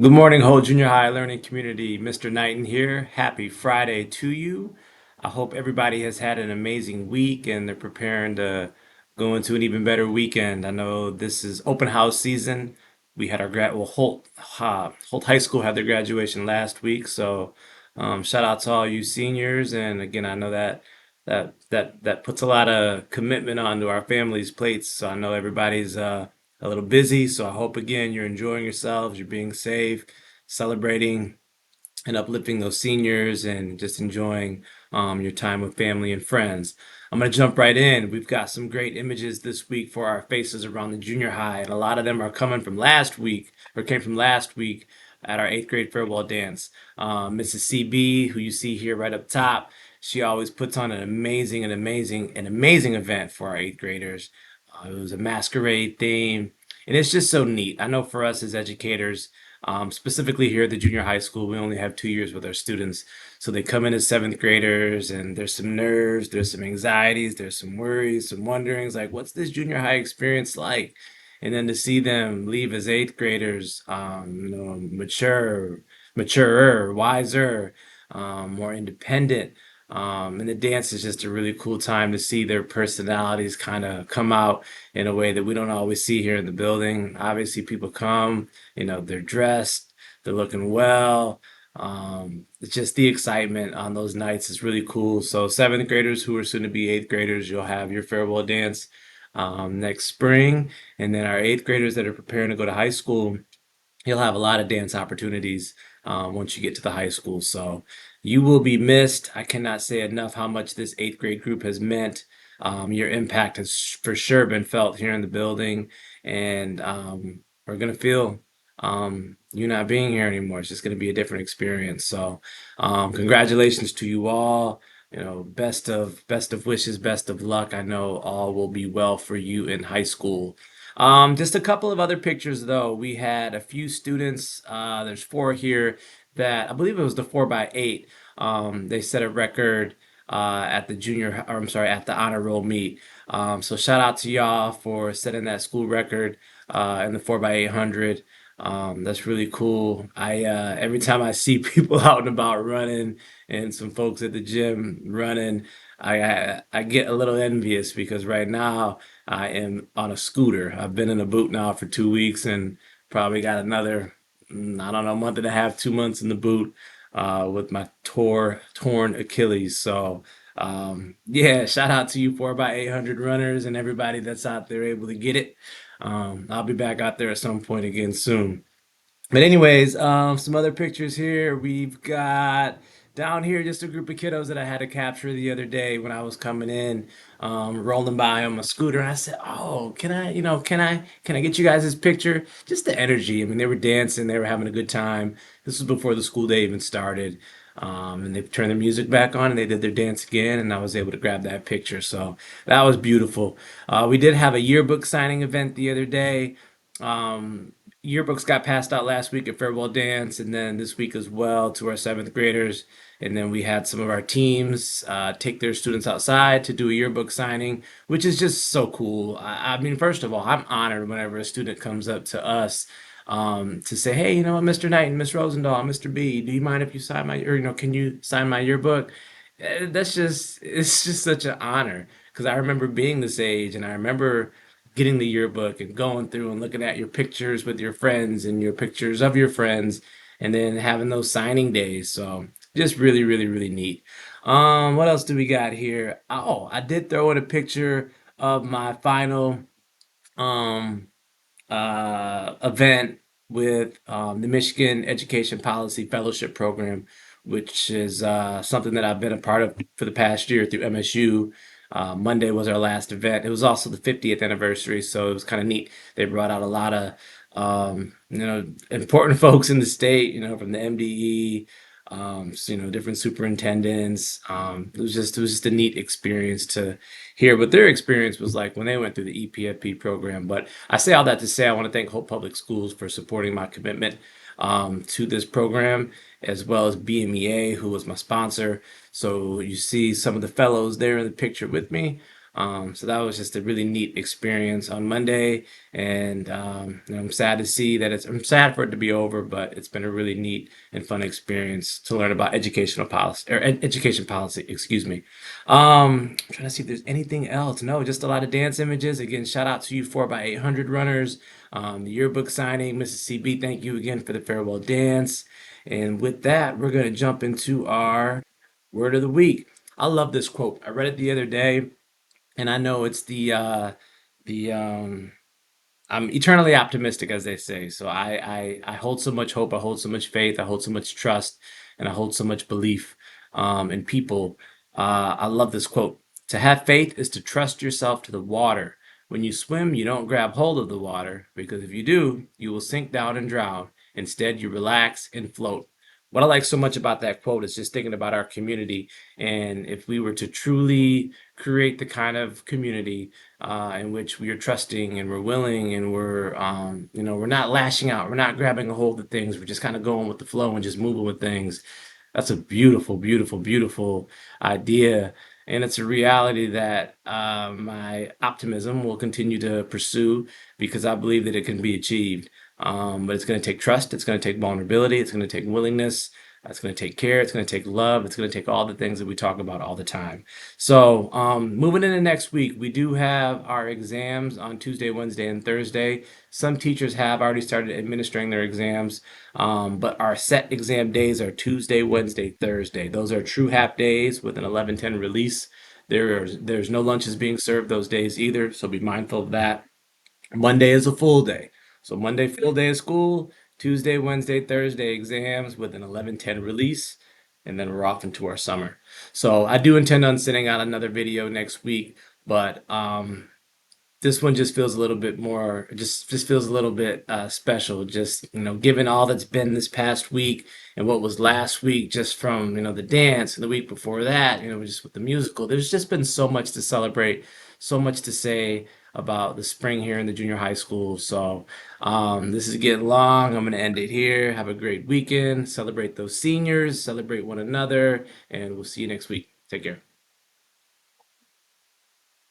Good morning, whole junior high learning community. Mr. Knighton here. Happy Friday to you. I hope everybody has had an amazing week and they're preparing to go into an even better weekend. I know this is open house season. We had our Holt High School had their graduation last week, so shout out to all you seniors. And again, I know that puts a lot of commitment onto our families' plates. So I know everybody's a little busy. So I hope again you're enjoying yourselves, you're being safe, celebrating and uplifting those seniors and just enjoying your time with family and friends. I'm going to jump right in. We've got some great images this week for our faces around the junior high, and a lot of them are coming from last week or came from last week at our eighth grade farewell dance. Mrs. CB, who you see here right up top, she always puts on an amazing event for our eighth graders. It was a masquerade theme, and it's just so neat. I know for us as educators, specifically here at the junior high school, we only have 2 years with our students. So they come in as seventh graders, and there's some nerves, there's some anxieties, there's some worries, some wonderings like, what's this junior high experience like? And then to see them leave as eighth graders, maturer, wiser, more independent. And the dance is just a really cool time to see their personalities kind of come out in a way that we don't always see here in the building. Obviously, people come, they're dressed, they're looking well. It's just the excitement on those nights is really cool. So seventh graders who are soon to be eighth graders, you'll have your farewell dance next spring. And then our eighth graders that are preparing to go to high school, you'll have a lot of dance opportunities once you get to the high school. So you will be missed. I cannot say enough how much this eighth grade group has meant. Your impact has for sure been felt here in the building, and we're gonna feel you not being here anymore. It's just gonna be a different experience. So, congratulations to you all. Best of wishes, best of luck. I know all will be well for you in high school. Just a couple of other pictures though. We had a few students, there's four here that I believe it was the 4x8. They set a record at the at the honor roll meet. So shout out to y'all for setting that school record in the 4x800. That's really cool. I Every time I see people out and about running and some folks at the gym running, I get a little envious because right now I am on a scooter. I've been in a boot now for 2 weeks and probably got another, I don't know, month and a half, 2 months in the boot with my torn Achilles. So, yeah, shout out to you 4x800 runners and everybody that's out there able to get it. I'll be back out there at some point again soon. But anyways, some other pictures here. We've got down here just a group of kiddos that I had to capture the other day when I was coming in, rolling by on my scooter, and I said, "Oh, can I get you guys this picture?" Just the energy. I mean, they were dancing, they were having a good time. This was before the school day even started, and they turned their music back on and they did their dance again, and I was able to grab that picture. So that was beautiful. We did have a yearbook signing event the other day. Um, Yearbooks got passed out last week at Farewell Dance, and then this week as well to our seventh graders. And then we had some of our teams take their students outside to do a yearbook signing, which is just so cool. I mean, first of all, I'm honored whenever a student comes up to us to say, "Hey, you know what, Mr. Knight and Miss Rosendahl, Mr. B, do you mind if you sign my, or can you sign my yearbook?" It's just such an honor because I remember being this age, and I remember getting the yearbook and going through and looking at your pictures with your friends and your pictures of your friends and then having those signing days. So just really, really, really neat. What else do we got here? Oh, I did throw in a picture of my final um event with the Michigan Education Policy Fellowship Program, which is something that I've been a part of for the past year through MSU. Monday was our last event. It was also the 50th anniversary, so it was kind of neat. They brought out a lot of important folks in the state, from the MDE, different superintendents. It was just a neat experience to hear what their experience was like when they went through the EPFP program. But I say all that to say I want to thank Hope Public Schools for supporting my commitment to this program, as well as BMEA, who was my sponsor. So you see some of the fellows there in the picture with me. So that was just a really neat experience on Monday, and I'm sad to see that I'm sad for it to be over, but it's been a really neat and fun experience to learn about educational policy or education policy, excuse me. I'm trying to see if there's anything else. No, just a lot of dance images. Again, shout out to you 4x800 runners, the yearbook signing, Mrs. CB. Thank you again for the farewell dance. And with that, we're going to jump into our word of the week. I love this quote. I read it the other day, and I know it's the I'm eternally optimistic, as they say. So I hold so much hope, I hold so much faith, I hold so much trust, and I hold so much belief in people. I love this quote. To have faith is to trust yourself to the water. When you swim, you don't grab hold of the water, because if you do, you will sink down and drown. Instead, you relax and float. What I like so much about that quote is just thinking about our community. And if we were to truly create the kind of community in which we are trusting and we're willing and we're not lashing out, we're not grabbing a hold of things, we're just kind of going with the flow and just moving with things. That's a beautiful, beautiful, beautiful idea. And it's a reality that my optimism will continue to pursue because I believe that it can be achieved. But it's going to take trust, it's going to take vulnerability, it's going to take willingness, it's going to take care, it's going to take love, it's going to take all the things that we talk about all the time. So, moving into next week, we do have our exams on Tuesday, Wednesday, and Thursday. Some teachers have already started administering their exams, but our set exam days are Tuesday, Wednesday, Thursday. Those are true half days with an 11:10 release. There's no lunches being served those days either, so be mindful of that. Monday is a full day. So Monday, full day of school. Tuesday, Wednesday, Thursday, exams with an 11:10 release. And then we're off into our summer. So I do intend on sending out another video next week, but this one just feels a little bit more, just feels a little bit special. Just given all that's been this past week and what was last week, just from the dance and the week before that, just with the musical. There's just been so much to celebrate, so much to say about the spring here in the junior high school. So this is getting long. I'm gonna end it here. Have a great weekend. Celebrate those seniors. Celebrate one another, and we'll see you next week. Take care.